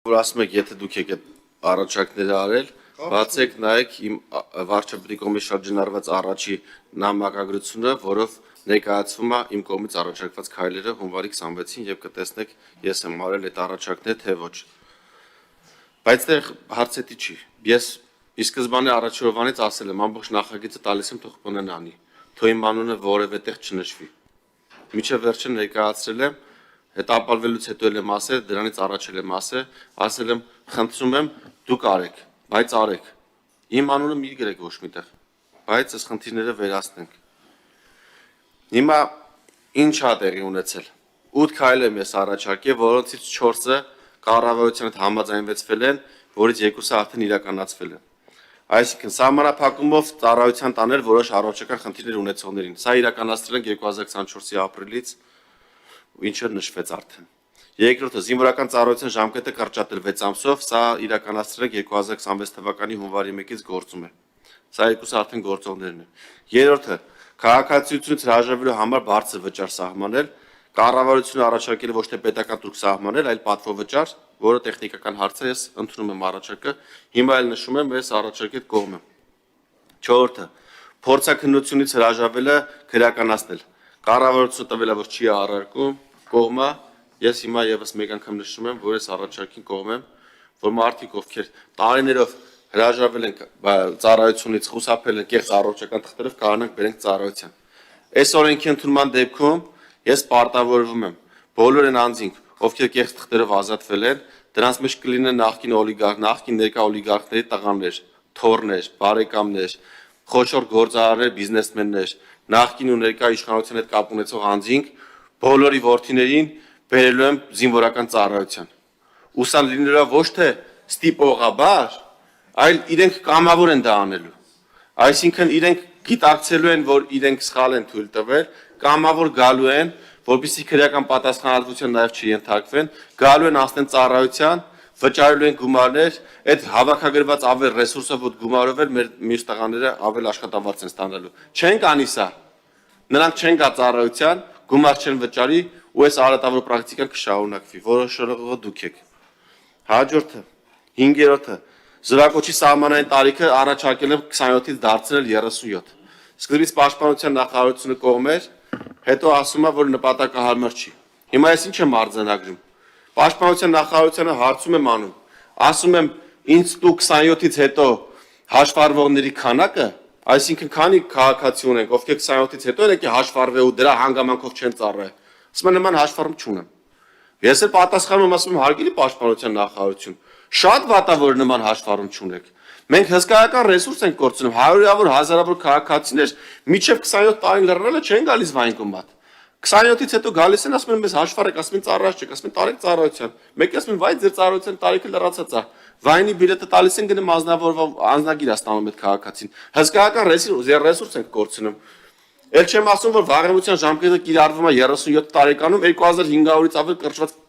Որ ասում եք, եթե դուք եք այդ առաջարկները արել, բացեք նայեք իմ վարչապետի կողմից շրջանառված առաջի նամակագրությունը, որով ներկայացվում է իմ կողմից առաջարկված քայլերը հունվարի 26-ին եւ կտեսնեք ես եմ արել այդ առաջարկները թե ոչ։ Բայց դեռ հարցետի չի։ Ես ի սկզբանե առաջորդանից ասել եմ, ամբողջ նախագիծը տալիս եմ թող բնեն անի, թող իմ անունը որևէ տեղ չնշվի։ Մինչև վերջը ներկայացրել եմ, հետապալվելուց հետո եմ ասել, դրանից առաջել եմ ասել եմ, խնդրում եմ դուք արեք, բայց արեք։ Իմ անունը մի գրեք ոչ միտեղ, բայց այս խնդիրները վերացնենք։ Հիմա ինչ է տեղի ունեցել։ 8 քայլ եմ ես առաջարկել, որոնցից 4-ը կառավարության հետ համաձայնվեցվել են, որից 2-ը արդեն իրականացվել են։ Այսինքն սահմանափակումով ծառայության տանել որոշ առողջական խնդիրներ ունեցողներին։ Սա իրականացրել ենք 2024-ի ապրիլից, ինչը նշվեց արդեն։ Երկրորդը զինվորական ծառայության ժամկետը կրճատել 6 ամսով, սա իրականացրել ենք 2026 թվականի հունվարի 1-ից գործում է։ Սա երկուսը արդեն գործողներն են։ Երրորդը քաղաքացիությունից հրաժարվելու համար բարձր վճար սահմանել, կառավարությունը առաջարկել ոչ թե պետական տուրք սահմանել, այլ պատվովճար, որը տեխնիկական հարց է, ես ընդունում եմ առաջարկը, հիմա էլ նշում եմ, ես առաջարկի հետ կողմ եմ։ Չորրորդը փորձաքննությունից հրաժարվելը քրեականացնել։ Կառավարությունը տվել է, որ չի առարկում, կողմը, ես հիմա եւս մեկ անգամ նշում եմ, որ ես առաջարկին կողմ եմ, որ մարդիկ ովքեր տարիներով հրաժարվել են ծառայությունից, խուսափել են կեղծ առողջական թղթերով, կարողանանք բերենք ծառայության։ Այս օրենքի ընդունման դեպքում ես պարտավորվում եմ բոլոր այն անձինք, ովքեր կեղծ թղթերով ազատվել են, դրանց մեջ կլինեն նախկին օլիգարխ, նախկին ներկա օլիգարխների տղաներ, թոռներ, բարեկամներ, խոշոր գործարարներ, բիզնեսմեններ, նախկին ու ներկա իշխանության հետ կապ ունեցող անձինք, բոլորի որդիներին բերելու եմ զինվորական ծառայության։ Ուսան լինելա ոչ թե ստիպողաբար, այլ իրենք կամավոր են դա անելու։ Այսինքն իրենք գիտակցելու են, որ իրենք սխալ են թույլ տվել, կամավոր գալու են, որպեսզի քրեական պատասխանատվության նաև չենթարկվեն, գալու են ասեն ծառայության, վճարելու են գումարներ, այդ հավաքագրված ավել ռեսուրսով ու գումարով էլ մեր մյուս տղաները ավել աշխատավարձ են ստանալու։ Չենք անի սա։ Նրանք չեն գա ծառայության, գումար չեն վճարի ու այս արատավոր պրակտիկան կշարունակվի, որոշողը դուք եք։ Հաջորդը, 5-րդը, զրակոչի սահմանային տարիքը առաջարկել եմ 27-ից դարձնել 37։ Սկզբից պաշտպանության նախարարությունը կողմ էր, հետո ասում է, որ նպատակահարմար չի։ Հիմա ես ինչ եմ արձանագրում։ Պաշտպանության նախարարությանը հարցում եմ անում, ասում եմ, ինձ դու 27-ից հետո հաշվառվողների քանակը, այսինքն քանի քաղաքացի ունենք, ովքեր 27-ից հետո եկե հաշվառվել ու դրա հանգամանքով չեն ծառայել։ Ասում եմ, նման հաշվառում չունեմ։ Ես էլ պատասխանում եմ, ասում եմ, հարգելի պաշտպանության նախարարություն, շատ վատ է, որ նման հաշվառում չունեք։ Մենք հսկայական ռեսուրս ենք կորցնում, հարյուրավոր հազարավոր քաղաքացիներ միջև 27 տարին լռնելը չեն գալիս վայնկոմատ։ 27-ից հետո գալիս են, ասում են, մեզ հաշվառեք, ասում են ծառայած չեք, ասում են տարեք ծառայության։ Մեկը ասում են, վայ ձեր ծառայության տարիքը լրացած է։ Վայնի բիլետը տալիս են գնում անձնագիր է ստանում այդ քաղաքացին։ Հսկայական ռեսուրս ենք կորցնում։ Էլ չեմ ասում, որ վաղեմության ժամկետը կիրառվում է 37 տարեկանում 2500-ից ավել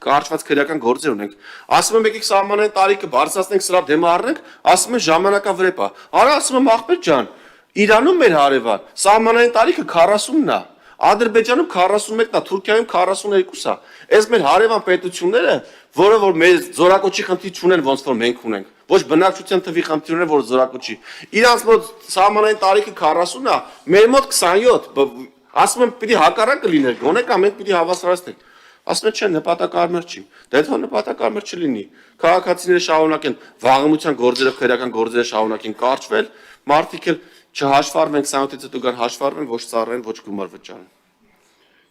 կարճված քրեական գործեր ունենք։ Ասում եմ եկեք սահմանային տարիքը բարձրացնենք, սրա դեմը առնենք, ասում են ժամանակավրեպ է։ Արա ասում եմ աղբեր ջան, Իրանում մեր հարևան սահմանային տարիքը 40-ն է։ Ադրբեջանում 41-ն է, Թուրքիայում 42-ը։ Այս մեր հարևան պետությունները, որը որ մեր զորակոչի խնդիր չունեն, ոնց որ մենք ունենք, ոչ բնակչության թվի խնդիր ունեն, որ զորակոչի։ Իրանց մոտ սահմանային տարիքը 40-ն է, մեր մոտ 27։ Ասում եմ պիտի հակառակը լիներ, գոնե կամ մենք պիտի հավասարացնենք։ Ասում են չէ, նպատակարմար չի։ Դե թող նպատակարմար չլինի։ Քաղաքացիները շարունակեն վաղեմության գործերը, քրեական գործերը շարունակեն կարճվել, մարդիկ էլ չհաշվառվեն 27-ից հետո գան հաշվառվեն, ոչ ծառայեն, ոչ գումար վճարեն։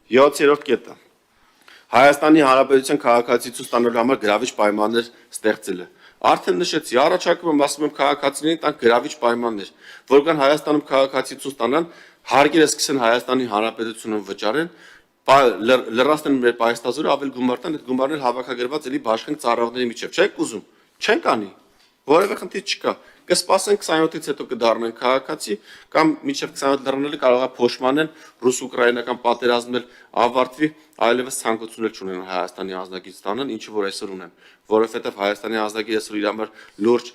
7-րդ կետը։ Հայաստանի Հանրապետության քաղաքացիություն ստանալու համար գրավիչ պայմաններ ստեղծելը։ Արդեն նշեցի, առաջարկում եմ, ասում եմ քաղաքացիներին տան գրավիչ պայմաններ, որ կան Հայաստանում քաղաքացիություն ստանան, հարկերը սկսեն Հայաստանի Հանրապետությունը վճարեն, լրացնեն մեր պայստազորը, ավել գումար տան, այդ գումարներ հավաքագրված էլի բաշխենք ծառայողների միջև, չեք ուզում, չենք անի, որևէ խնդիր չկա։ Կսպասենք 27-ից հետո կդառնեն քաղաքացի կամ մինչև 27 դառնալը կարող է փոշմանեն ռուս-ուկրաինական պատերազմն էլ ավարտվի, այլևս ցանկություն չունեն Հայաստանի ազգագիր ստանան, ինչը որ այսօր ունեն, որովհետև Հայաստանի ազգագիրը այսօր իր համար լուրջ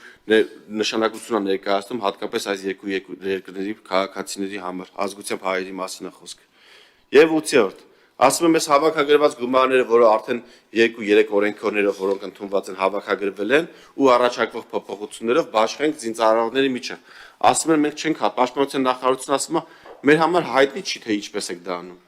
նշանակություն է ներկայացնում, հատկապես այս երկու երկրների քաղաքացիների համար, ազգությամբ հայերի մասին է խոսքը։ Եվ 8-րդ, Ասում եմ, այս հավաքագրված գումարները, որը արդեն 2-3 օրենքներով, որոնք ընդունված են, հավաքագրվել են ու առաջարկվող փոփոխություններով բաշխենք զինծառայողների միջև։ Ասում են, մենք չենք պաշտպանության նախարարությունը ասում է, մեր համար հայտնի չի թե ինչպես եք դա անում։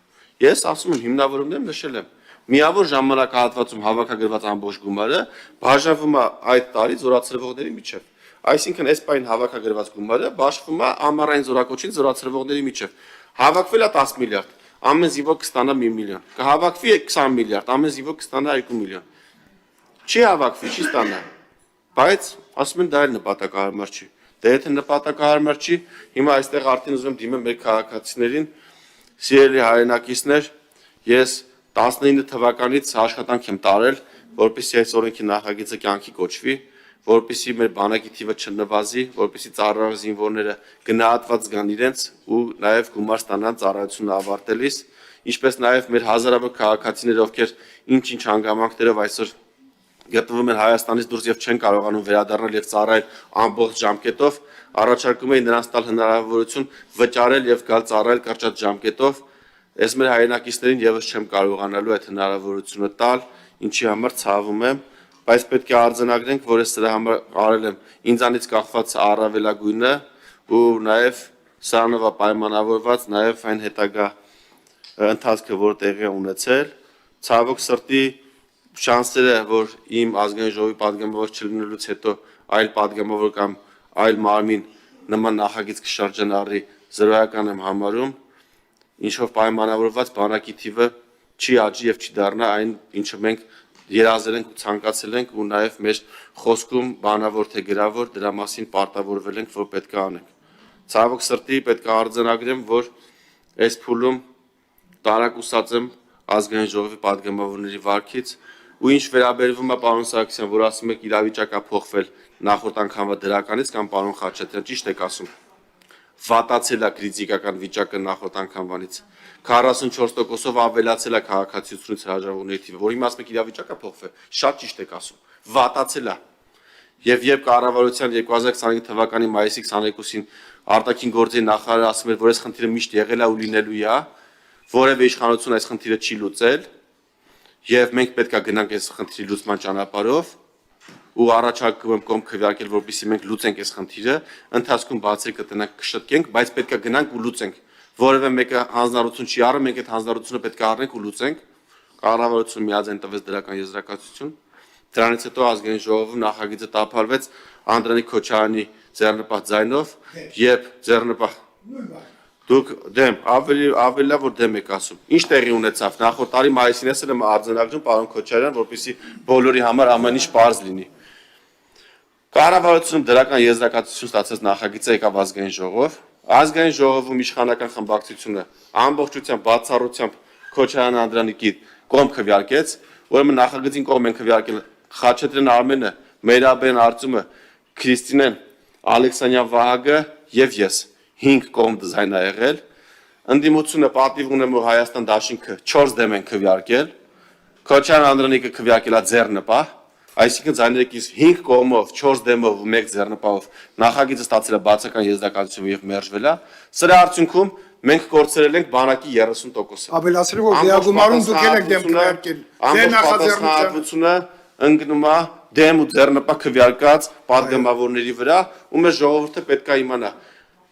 Ես ասում եմ, հիմնավորումներում նշել եմ, միավոր ժամանակահատվածում հավաքագրված ամբողջ գումարը բաժանվում է այդ տարի զորացրվողների միջև։ Այսինքն, այս պայն հավաքագրված գումարը բաշխվում է ամառային զորակոչին զորացրվողների միջև։ Հավաքվել է 10 միլիարդ, ամեն զինվոր կստանա 1 միլիոն։ Կհավաքվի 20 միլիարդ, ամեն զինվոր կստանա 2 միլիոն։ Չի հավաքվի, չի ստանա։ Բայց ասում են դա էլ նպատակահարմար չի։ Դե եթե նպատակահարմար չի, հիմա այստեղ արդեն ուզում եմ դիմեմ մեր քաղաքացիներին, սիրելի հայրենակիցներ, ես 19 թվականից աշխատանք եմ տարել, որպեսզի այս օրենքի նախագիծը կյանքի կոչվի, որպեսզի մեր բանակի թիվը չնվազի, որպեսզի ծառայող զինվորները գնահատված զգան իրենց ու նաև գումար ստանան ծառայությունը ավարտելիս, ինչպես նաև մեր հազարավոր քաղաքացիներ, ովքեր ինչ-ինչ հանգամանքներով այսօր գտնվում են Հայաստանից դուրս եւ չեն կարողանում վերադառնալ եւ ծառայել ամբողջ ժամկետով, առաջարկում էի նրանց տալ հնարավորություն վճարել եւ գալ ծառայել կարճատ ժամկետով։ Ես մեր հայրենակիցներին եւս չեմ կարողանալու այդ հնարավորությունը տալ, ինչի համար ցավում եմ, բայց պետք է արձանագրենք, որ ես դրա համար արել եմ ինձանից կախված առավելագույնը ու նաեւ սրանով պայմանավորված նաեւ այն հետագա ընթացքը, որ տեղի է ունեցել, ցավոք սրտի շանսերը, որ իմ ազգային ժողովի պատգամավոր չլինելուց հետո այլ պատգամավոր կամ այլ մարմին նման նախագիծ կշրջանառի զրոյական եմ համարում, ինչով պայմանավորված բանակի թիվը չի աճի եւ չի դառնա այն, ինչը մենք երազել ենք ու ցանկացել ենք ու նաեւ մեր խոսքում բանավոր թե գրավոր դրա մասին պարտավորվել ենք, որ պետք է անենք։ Ցավոք սրտի պետք է արձանագրեմ, որ այս փուլում տարակուսած եմ ազգային ժողովի պատգամավորների վարքից ու ինչ վերաբերվում է պարոն Սարգսյան, որ ասում եք իրավիճակը փոխվել նախորդ անգամվա դրականից կամ պարոն Խաչատրյան, ճիշտ եք ասում։ Վատացել է քրիտիկական վիճակը նախորդ անգամվանից։ 44%-ով ավելացել է քաղաքացիությունից հրաժարվողների թիվը, որ հիմա ասում եք իրավիճակը փոխվել, շատ ճիշտ եք ասում։ Վատացել է։ Եվ երբ կառավարության 2025 թվականի մայիսի 22-ին արտաքին գործերի նախարարը ասում էր, որ այս խնդիրը միշտ եղել է ու լինելու է, որևէ իշխանություն այս խնդիրը չի լուծել, եւ մենք պետք է գնանք այս խնդրի լուծման ճանապարհով ու առաջարկում եմ կողմ քվեարկել, որպեսզի մենք լուծենք այս խնդիրը, ընթացքում բացեր կտնանք կշտկենք, բայց պետք է գնանք ու լուծենք։ Որևէ մեկը հանձնառություն չի առել, մենք այդ հանձնառությունը պետք է առնենք ու լուծենք։ Կառավարությունը միաձայն տվեց դրական եզրակացություն։ Դրանից հետո ազգային ժողովում նախագիծը տապալվեց Անդրանիկ Քոչարյանի ձեռնպահ ձայնով, եւ ձեռնպահ Դուք դեմ, ավելի լավ որ դեմ եք ասում։ Ինչ տեղի ունեցավ նախորդ տարի մայիսին ես եմ արձանագրում պարոն Քոչարյան, որպեսզի բոլորի համար ամեն ինչ պարզ լինի։ Կառավարությունը դրական եզրակացություն ստացած նախագիծը եկավ ազգային ժողով։ Ազգային ժողովում իշխանական խմբակցությունը ամբողջությամբ բացառությամբ Քոչարյան Անդրանիկի կողմ քվեարկեց, ուրեմն նախագծին կողմ են քվեարկել Խաչատրյան Արմենը, Մերաբեն Արծումը, Քրիստինեն, Ալեքսանյան Վահագը եւ ես 5 կողմ դիզայն ա եղել, ընդդիմությունը պատիվ ունեմ, որ Հայաստան դաշինքը 4 դեմ են քվեարկել, Քոչարյան Անդրանիկը քվեարկել է ձեռնպահ, այսինքն ձայներից 5 կողմով, 4 դեմով ու 1 ձեռնպահով նախագիծը ստացել է բացական եզրակացություն եւ մերժվել է, սրա արդյունքում մենք կորցրել ենք բանակի 30%-ը։ Ավելացրել որ դիագումարում դուք եք դեմ քվեարկել, դե նախաձեռնությունը ընկնում է դեմ ու ձեռնպահ քվեարկած պատգամավորների վրա, ու մեր ժողովուրդը պետք է իմանա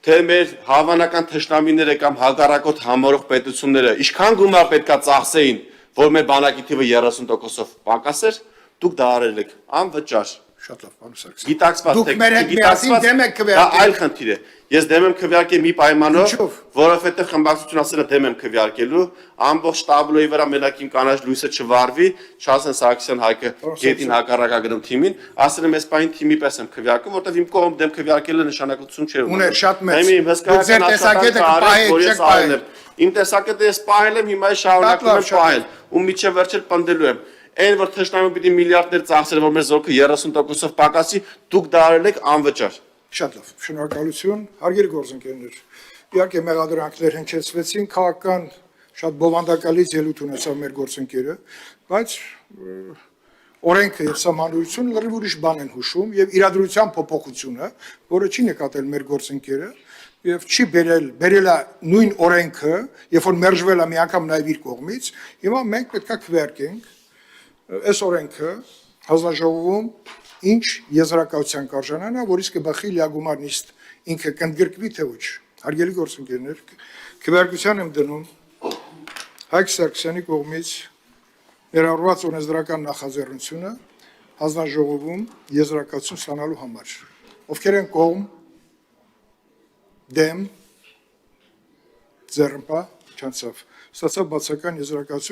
թե մեր հավանական թշնամիները կամ հակառակորդ համարող պետությունները ինչքան գումար պետքա ծախսեին, որ մեր բանակի թիվը 30%-ով պակասեր, դուք դա արել եք անվճար։ Շատ լավ, պարոն Սարգսյան։ Գիտակցված դուք մեր հետ միասին դեմ եք քվեարկել։ Դա այլ խնդիր է։ Ես դեմ եմ քվեարկել մի պայմանով, Ինչով։ որովհետև խմբակցությունը ասել է դեմ եմ քվեարկելու, ամբողջ տաբլոյի վրա մենակ իմ կանաչ լույսը չվարվի, չասեն Սարգսյան Հայկը գետին հակառակագրում թիմին, ասել եմ այս պահին թիմի պես եմ քվեարկում, որովհետև իմ կողմ դեմ քվեարկելը նշանակություն չէ ունենում։ Ուներ շատ մեծ։ Իմ հսկայական աշխատանքը արել, որ ես արել եմ։ Իմ տեսակետը ես պահել եմ, հիմա շարունակում եմ պահել, ու միջև վերջել պնդելու եմ։ Այն որ թշնամին պիտի միլիարդներ ծախսել, որ մեր զորքը 30%-ով պակասի, դուք դա արել եք անվճար։ Շատ լավ, շնորհակալություն, հարգելի գործընկերներ։ Իհարկե մեղադրանքներ հնչեցվեցին, քաղաքական շատ բովանդակալից ելույթ ունեցավ մեր գործընկերը, բայց օրենքը եւ սահմանությունը լրիվ ուրիշ բան են հուշում եւ իրադրության փոփոխությունը, որը չի նկատել մեր գործընկերը, եւ չի բերելա նույն օրենքը, երբ որ մերժվել է մի անգամ նաեւ իր կողմից, հիմա մենք պետք է քվեարկենք այս օրենքը հանձնաժողովում ինչ եզրակացության կարժանանա, որ իսկ բախի լիագումար նիստ ինքը կընդգրկվի թե ոչ։ Հարգելի գործընկերներ, քվեարկության եմ դնում Հայկ Սարգսյանի կողմից ներառված օրենսդրական նախաձեռնությունը հանձնաժողովում եզրակացություն ստանալու համար։ Ովքեր են կողմ, դեմ, ձեռնպահ, չանցավ, ստացավ բացական եզրակացություն